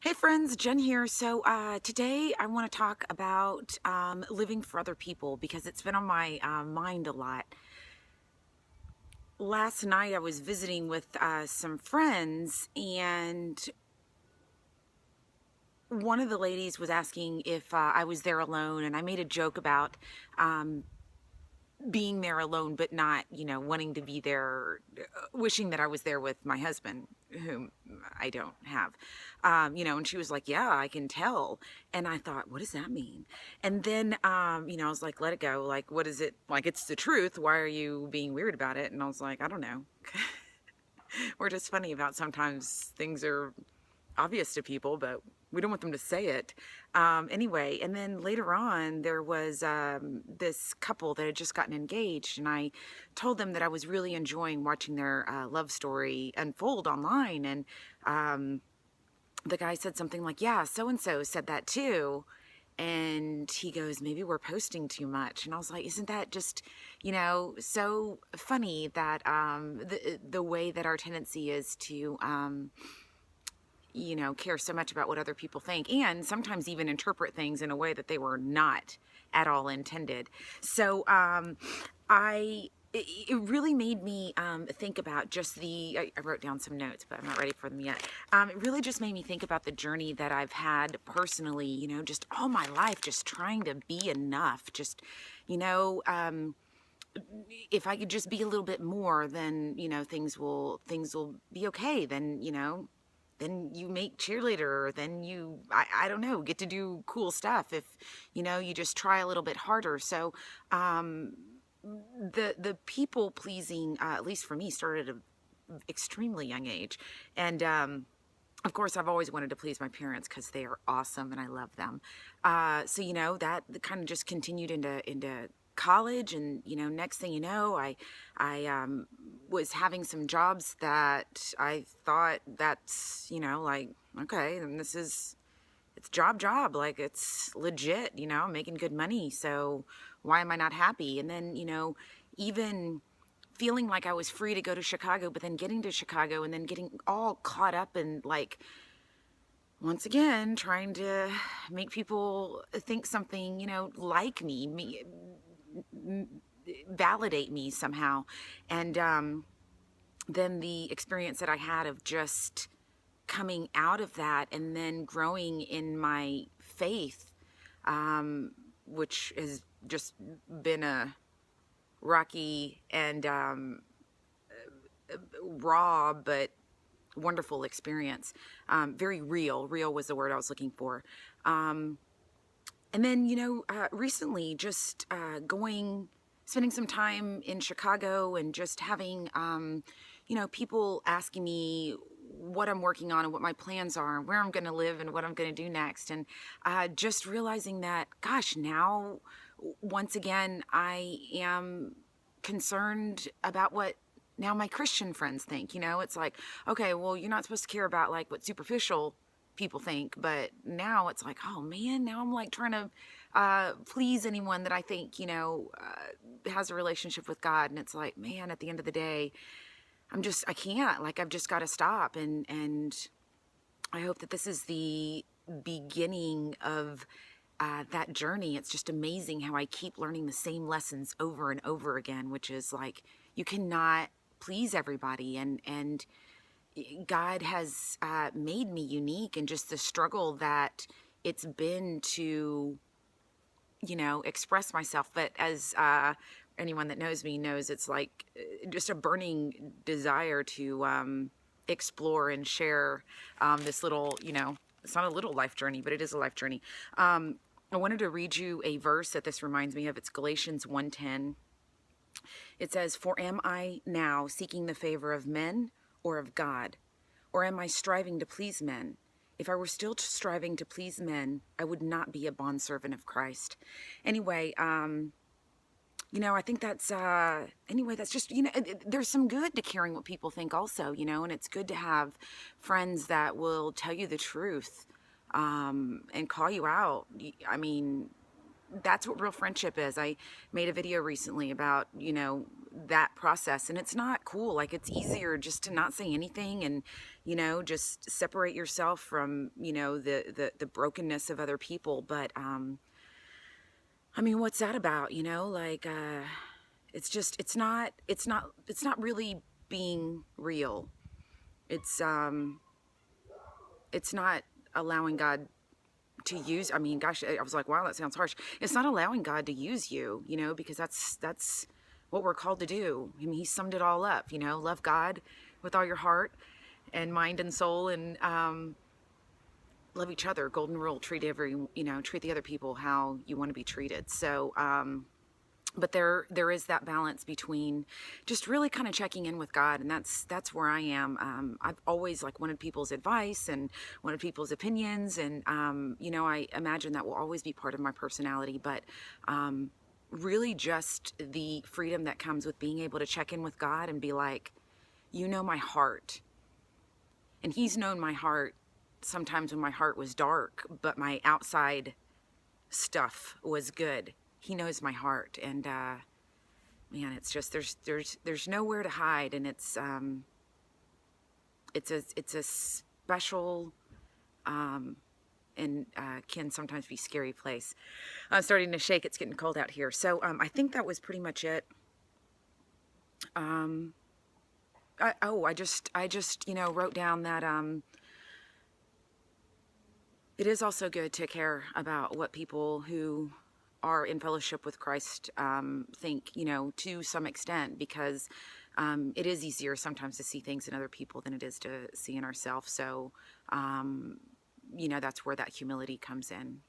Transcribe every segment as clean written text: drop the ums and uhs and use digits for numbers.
Hey friends, Jen here. So today I want to talk about living for other people because it's been on my mind a lot. Last night I was visiting with some friends, and one of the ladies was asking if I was there alone, and I made a joke about um, being there alone, but not, wanting to be there, wishing that I was there with my husband, whom I don't have. And she was like, yeah, I can tell. And I thought, what does that mean? And then, I was like, let it go. Like, what is it? Like, it's the truth. Why are you being weird about it? And I was like, I don't know. We're just funny about sometimes things are obvious to people, but we don't want them to say it. Anyway, and then later on, there was this couple that had just gotten engaged, and I told them that I was really enjoying watching their love story unfold online. And the guy said something like, yeah, so and so said that too. And he goes, maybe we're posting too much. And I was like, isn't that just, so funny that the way that our tendency is to care so much about what other people think, and sometimes even interpret things in a way that they were not at all intended. So it really made me think about just I wrote down some notes, but I'm not ready for them yet. It really just made me think about the journey that I've had personally, just all my life, just trying to be enough, just, if I could just be a little bit more, then, things will be okay. Then you make cheerleader, then I don't know, get to do cool stuff if, you just try a little bit harder. So, the people pleasing, at least for me, started at an extremely young age. And, of course, I've always wanted to please my parents because they are awesome and I love them. So, that kind of just continued into college. And, next thing you know, I was having some jobs that I thought that's, like, okay, and it's job, like it's legit, I'm making good money. So why am I not happy? And then, even feeling like I was free to go to Chicago, but then getting to Chicago and then getting all caught up in, like, once again, trying to make people think something, like me, validate me somehow. And then the experience that I had of just coming out of that and then growing in my faith, which has just been a rocky and raw but wonderful experience. Very real. Real was the word I was looking for. And then, recently just spending some time in Chicago and just having, people asking me what I'm working on and what my plans are and where I'm going to live and what I'm going to do next. And just realizing that, gosh, now, once again, I am concerned about what now my Christian friends think. It's like, okay, well, you're not supposed to care about like what superficial people think, but now it's like, oh man, now I'm like trying to please anyone that I think, has a relationship with God. And it's like, man, at the end of the day, I can't, like, I've just got to stop. And I hope that this is the beginning of that journey. It's just amazing how I keep learning the same lessons over and over again, which is like, you cannot please everybody. And God has made me unique, and just the struggle that it's been to, express myself. But as anyone that knows me knows, it's like just a burning desire to explore and share this little, it's not a little life journey, but it is a life journey. I wanted to read you a verse that this reminds me of. It's Galatians 1:10. It says, "For am I now seeking the favor of men or of God? Or am I striving to please men? If I were still striving to please men, I would not be a bondservant of Christ." Anyway, I think that's just, there's some good to caring what people think also, and it's good to have friends that will tell you the truth, and call you out. I mean, that's what real friendship is. I made a video recently about, that process, and it's not cool. Like, it's easier just to not say anything and, just separate yourself from, the brokenness of other people. But, I mean, what's that about? Like, it's not really being real. It's, it's not allowing God to use. I mean, gosh, I was like, wow, that sounds harsh. It's not allowing God to use you, because that's what we're called to do. I mean, he summed it all up, love God with all your heart and mind and soul, and love each other. Golden rule: treat the other people how you want to be treated. So, but there is that balance between just really kind of checking in with God, and that's where I am. I've always like wanted people's advice and wanted people's opinions, and I imagine that will always be part of my personality. But really, just the freedom that comes with being able to check in with God and be like, my heart, and He's known my heart sometimes when my heart was dark, but my outside stuff was good. He knows my heart, and man, it's just there's nowhere to hide, and it's a special and can sometimes be scary place. I'm starting to shake. It's getting cold out here, so I think that was pretty much it. I just wrote down that it is also good to care about what people who are in fellowship with Christ think, to some extent, because it is easier sometimes to see things in other people than it is to see in ourselves. So, that's where that humility comes in.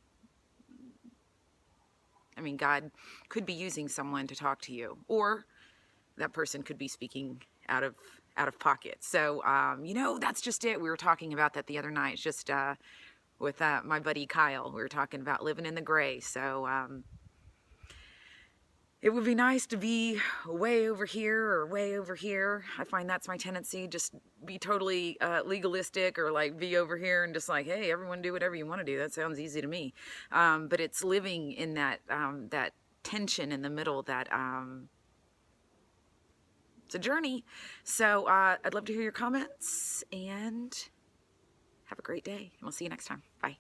I mean, God could be using someone to talk to you, or that person could be speaking out of pocket. So, that's just it. We were talking about that the other night. It's just with my buddy Kyle. We were talking about living in the gray. So it would be nice to be way over here or way over here. I find that's my tendency, just be totally legalistic, or like be over here and just like, hey, everyone do whatever you want to do. That sounds easy to me. But it's living in that tension in the middle that it's a journey. So I'd love to hear your comments, and have a great day. And we'll see you next time. Bye.